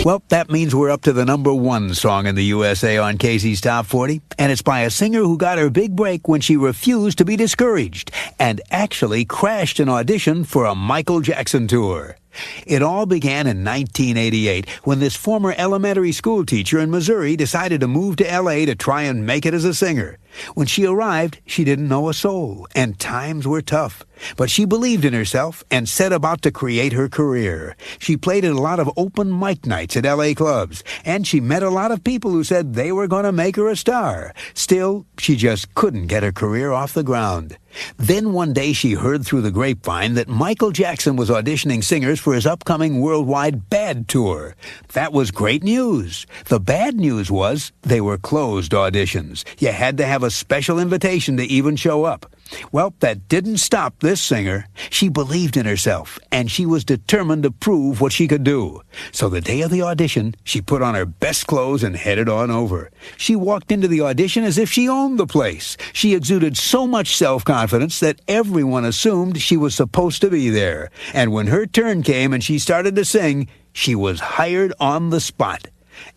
Well, that means we're up to the number one song in the USA on Casey's Top 40, and it's by a singer who got her big break when she refused to be discouraged and actually crashed an audition for a Michael Jackson tour. It all began in 1988 when this former elementary school teacher in Missouri decided to move to L.A. to try and make it as a singer. When she arrived, she didn't know a soul, and times were tough. But she believed in herself and set about to create her career. She played at a lot of open mic nights at L.A. clubs, and she met a lot of people who said they were going to make her a star. Still, she just couldn't get her career off the ground. Then one day she heard through the grapevine that Michael Jackson was auditioning singers for his upcoming worldwide Bad Tour. That was great news. The bad news was they were closed auditions. You had to have a special invitation to even show up. Well, that didn't stop this singer. She believed in herself, and she was determined to prove what she could do. So the day of the audition, she put on her best clothes and headed on over. She walked into the audition as if she owned the place. She exuded so much self-confidence that everyone assumed she was supposed to be there. And when her turn came and she started to sing, she was hired on the spot.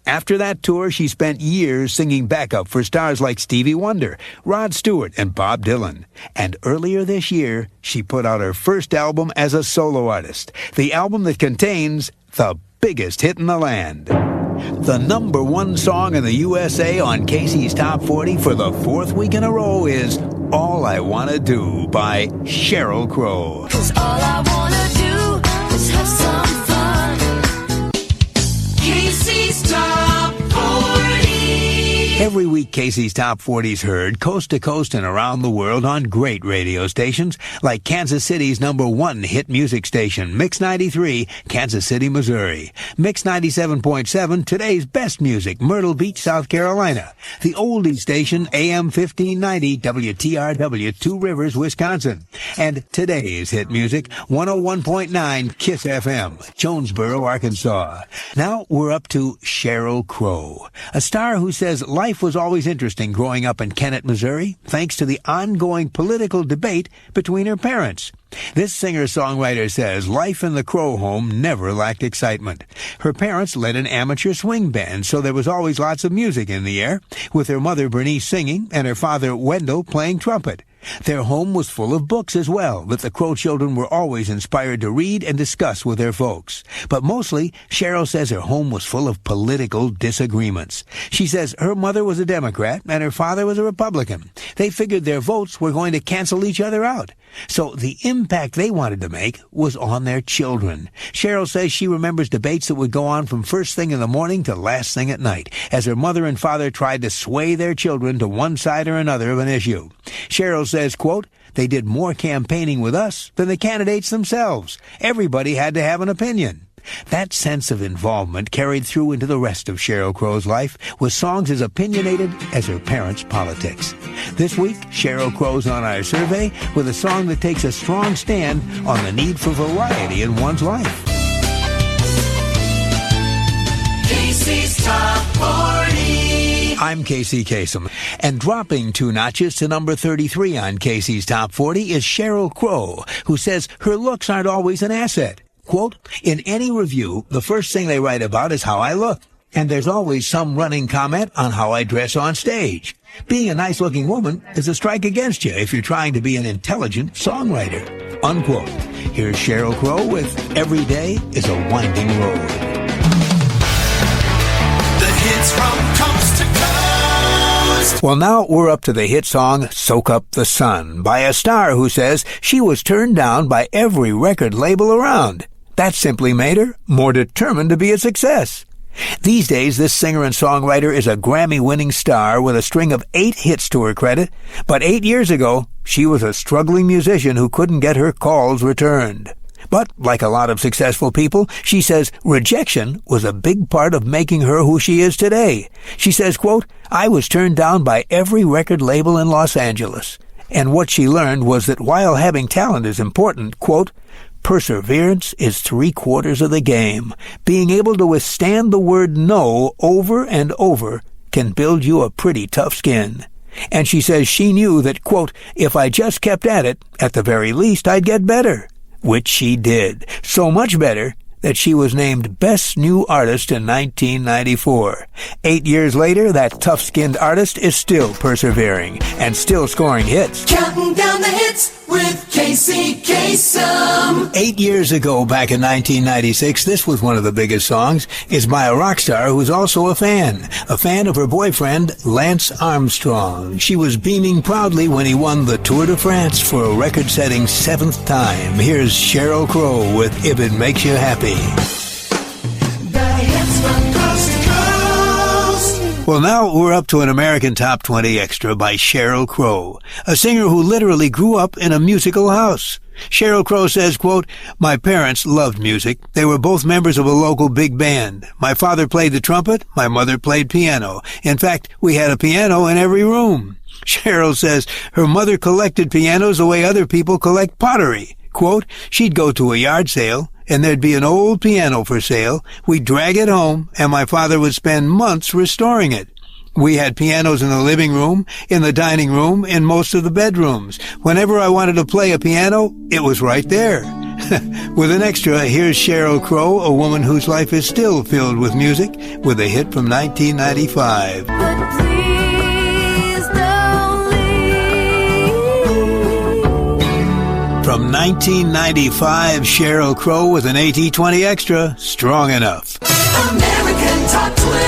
After that tour, she spent years singing backup for stars like Stevie Wonder, Rod Stewart, and Bob Dylan. And earlier this year, she put out her first album as a solo artist, the album that contains the biggest hit in the land. The number one song in the USA on Casey's Top 40 for the fourth week in a row is All I Wanna Do by Sheryl Crow. 'Cause all I wanna do is have some fun. Casey's Top 40. Every week, Casey's Top 40 is heard coast to coast and around the world on great radio stations like Kansas City's number one hit music station, Mix 93, Kansas City, Missouri. Mix 97.7, today's best music, Myrtle Beach, South Carolina. The oldie station, AM 1590, WTRW, Two Rivers, Wisconsin. And today's hit music, 101.9 KISS FM, Jonesboro, Arkansas. Now we're up to Sheryl Crow, a star who says life was always interesting growing up in Kennett, Missouri, thanks to the ongoing political debate between her parents. This singer-songwriter says life in the Crow home never lacked excitement. Her parents led an amateur swing band, so there was always lots of music in the air, with her mother Bernice singing and her father Wendell playing trumpet. Their home was full of books as well that the Crow children were always inspired to read and discuss with their folks. But mostly, Sheryl says her home was full of political disagreements. She says her mother was a Democrat and her father was a Republican. They figured their votes were going to cancel each other out. So the impact they wanted to make was on their children. Sheryl says she remembers debates that would go on from first thing in the morning to last thing at night, as her mother and father tried to sway their children to one side or another of an issue. Sheryl says, quote, "They did more campaigning with us than the candidates themselves. Everybody had to have an opinion." That sense of involvement carried through into the rest of Sheryl Crow's life, with songs as opinionated as her parents' politics. This week, Sheryl Crow's on our survey with a song that takes a strong stand on the need for variety in one's life. Casey's Top 40. I'm Casey Kasem, and dropping 2 notches to number 33 on Casey's Top 40 is Sheryl Crow, who says her looks aren't always an asset. Quote, "In any review, the first thing they write about is how I look, and there's always some running comment on how I dress on stage. Being a nice-looking woman is a strike against you if you're trying to be an intelligent songwriter." Unquote. Here's Sheryl Crow with Every Day is a Winding Road. The hits from coast to coast. Well, now we're up to the hit song Soak Up the Sun by a star who says she was turned down by every record label around. That simply made her more determined to be a success. These days, this singer and songwriter is a Grammy-winning star with a string of 8 hits to her credit, but 8 years ago, she was a struggling musician who couldn't get her calls returned. But, like a lot of successful people, she says rejection was a big part of making her who she is today. She says, quote, "I was turned down by every record label in Los Angeles. And what she learned was that while having talent is important, quote, perseverance is 3/4 of the game. Being able to withstand the word no over and over can build you a pretty tough skin." And she says she knew that, quote, "if I just kept at it, at the very least I'd get better." Which she did. So much better that she was named Best New Artist in 1994. 8 years later, that tough-skinned artist is still persevering and still scoring hits. Counting down the hits with Kasem. 8 years ago, back in 1996, this was one of the biggest songs. It's by a rock star who's also a fan of her boyfriend, Lance Armstrong. She was beaming proudly when he won the Tour de France for a record-setting 7th time. Here's Sheryl Crow with If It Makes You Happy. The hits from coast to coast. Well, now we're up to an American Top 20 extra by Sheryl Crow, a singer who literally grew up in a musical house. Sheryl Crow says, quote, "My parents loved music. They were both members of a local big band. My father played the trumpet. My mother played piano. In fact, we had a piano in every room." Sheryl says her mother collected pianos the way other people collect pottery. Quote, "She'd go to a yard sale, and there'd be an old piano for sale. We'd drag it home, and my father would spend months restoring it. We had pianos in the living room, in the dining room, in most of the bedrooms. Whenever I wanted to play a piano, it was right there." With an extra, here's Sheryl Crow, a woman whose life is still filled with music, with a hit from 1995. But please don't leave. From 1995, Sheryl Crow with an AT20 extra, Strong Enough. American Top 20.